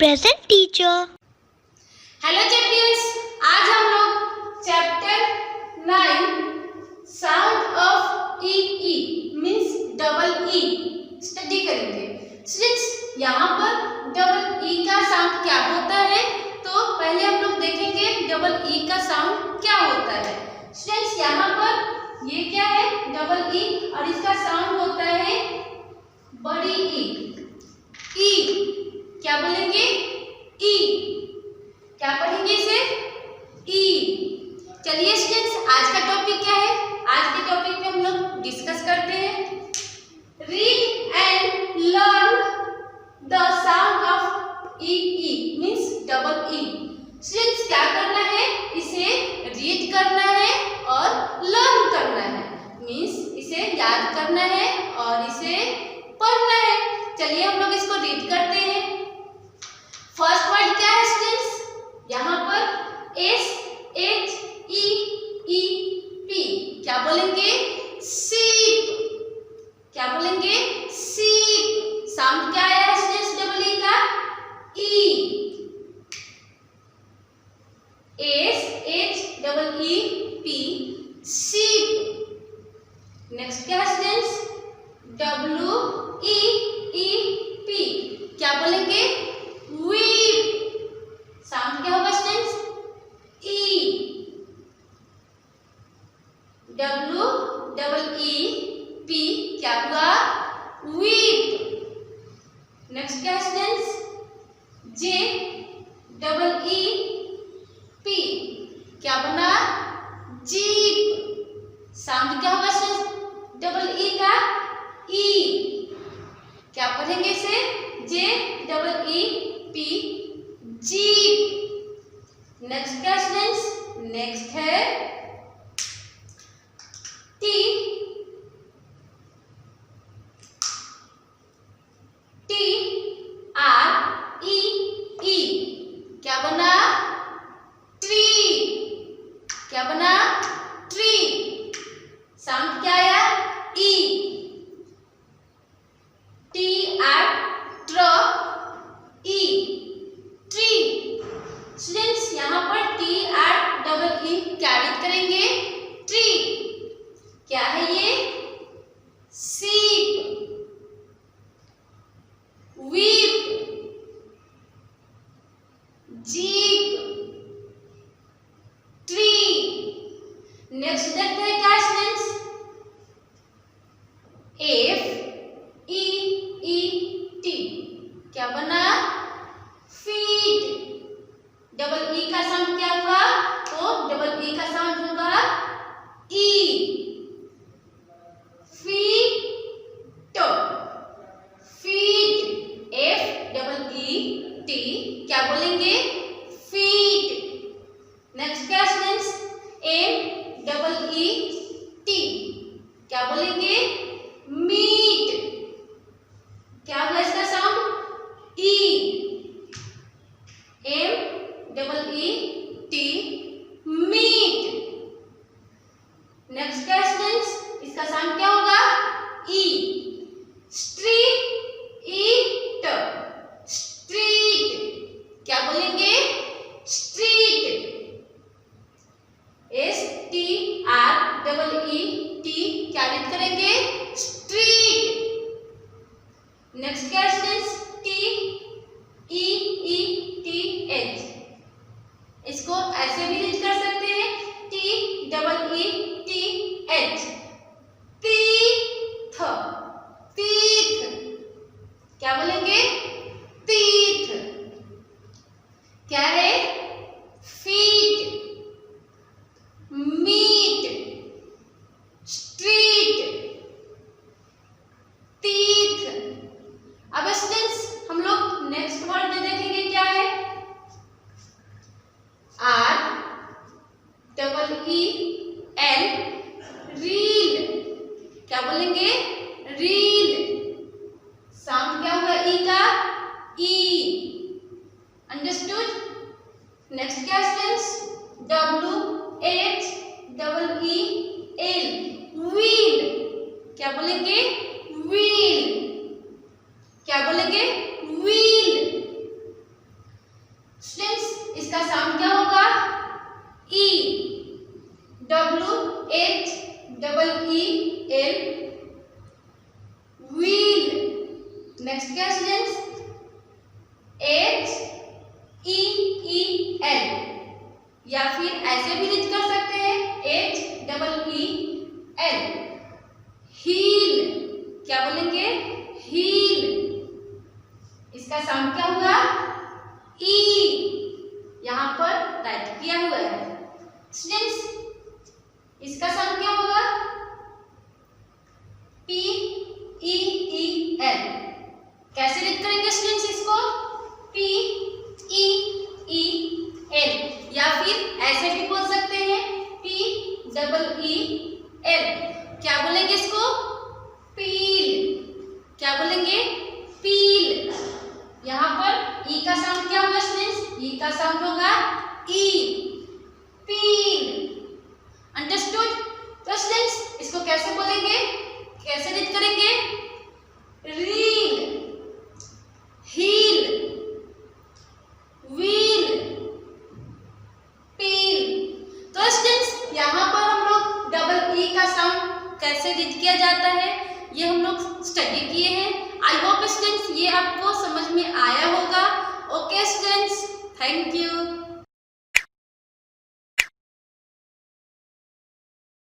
Present teacher. Hello champions, आज हम लोग chapter 9 sound of E means double E study करेंगे। स्टूडेंट्स, यहाँ पर डबल ई का साउंड क्या होता है, तो पहले हम लोग देखेंगे डबल ई का साउंड क्या होता है। स्टूडेंट्स, यहाँ पर ये क्या है, डबल ई, और इसका साउंड होता है बड़ी ई। क्या बोलेंगे? ई। क्या पढ़ेंगे इसे? ई। चलिए स्टूडेंट्स, आज का टॉपिक क्या है? आज के टॉपिक पे हम लोग डिस्कस करते हैं। Read and learn the sound of E means double E. Students, क्या करना है? इसे रीड करना है और लर्न करना है, मीन्स इसे याद करना है और इसे पढ़ना है। चलिए हम लोग इसको रीड करते हैं। फर्स्ट वर्ड क्या है स्टूडेंट्स? यहाँ पर SHEEP। क्या बोलेंगे? शीप। क्या बोलेंगे? शीप। साउंड क्या आया है स्टूडेंट्स डबल ई का? ई। SHEEP, sheep. नेक्स्ट क्या है स्टूडेंट्स? WEEP। क्या बोलेंगे? वीप। साउंड क्या होगा स्टूडेंट्स? ई। WEEP क्या हुआ? वीप। नेक्स्ट क्या है स्टूडेंट्स? JEEP। क्या बना? जीप। साउंड क्या होगा स्टूडेंट्स डबल ई का? ई। क्या पढ़ेंगे इसे? JEEP, jeep. नेक्स्ट क्या स्टूडेंट्स? नेक्स्ट है TREE। क्या बना? ट्री। क्या बना? ट्री। साउंड क्या आया? ई। TREE, tree. स्टूडेंट्स, यहाँ पर TREE क्या रीड करेंगे? ट्री। क्या है ये? Sheep. Weep. Jeep. Tree. Next देखते हैं क्या स्टूडेंट्स? FEET। क्या बना? फीट। डबल ई का साउंड क्या हुआ? तो डबल ई का साउंड होगा ई। फीट। फीट। FEET। क्या बोलेंगे? फीट। नेक्स्ट क्या स्टूडेंट्स? MEET। क्या बोलेंगे? मीट। क्या होगा इसका साउंड? ई। MEET, meet. नेक्स्ट क्या स्टूडेंट्स? इसका साउंड क्या होगा? ई। स्ट्रीट। स्ट्रीट। क्या बोलेंगे? स्ट्रीट। STREET। क्या रीड करेंगे? स्ट्रीट। नेक्स्ट क्या स्टूडेंट्स? TEETH। इसको ऐसे भी रीड कर सकते हैं, TEETH। तीथ। तीथ। क्या बोलेंगे? तीथ। क्या है? फीट। मीट। स्ट्रीट। तीथ। अब स्टूडेंट्स, हम लोग नेक्स्ट वर्ड में देखेंगे क्या है? REEL, reel. क्या बोलेंगे? रील। साउंड क्या होगा ई का? ई। अंडरस्टूड? नेक्स्ट क्या स्टूडेंट्स? WHEEL, wheel. क्या बोलेंगे? व्हील। क्या बोलेंगे? व्हील। EEL wheel. नेक्स्ट क्या स्टूडेंट्स, HEEL या फिर ऐसे भी रीड कर सकते हैं HEEL हील। क्या बोलेंगे, हील। इसका साउंड क्या हुआ, ई, यहां पर राइट किया हुआ है स्टूडेंट्स। इसका साउंड क्या होगा, PEEL। कैसे रीड करेंगे स्टूडेंट्स इसको, PEEL या फिर ऐसे भी बोल सकते हैं PEEL। क्या बोलेंगे इसको, पील। क्या बोलेंगे, पील। यहाँ पर ई का साउंड क्या होगा स्टूडेंट्स, ई का साउंड होगा ई, पील। अंडरस्टूड। तो स्टूडेंट्स इसको कैसे बोलेंगे, कैसे रीड करेंगे, रील, हील, व्हील, पील। तो स्टूडेंट्स यहाँ पर हम लोग डबल ई का साउंड कैसे रीड किया जाता है ये हम लोग स्टडी किए हैं। आई होप स्टूडेंट्स ये आपको समझ में आया होगा। Okay students, thank you.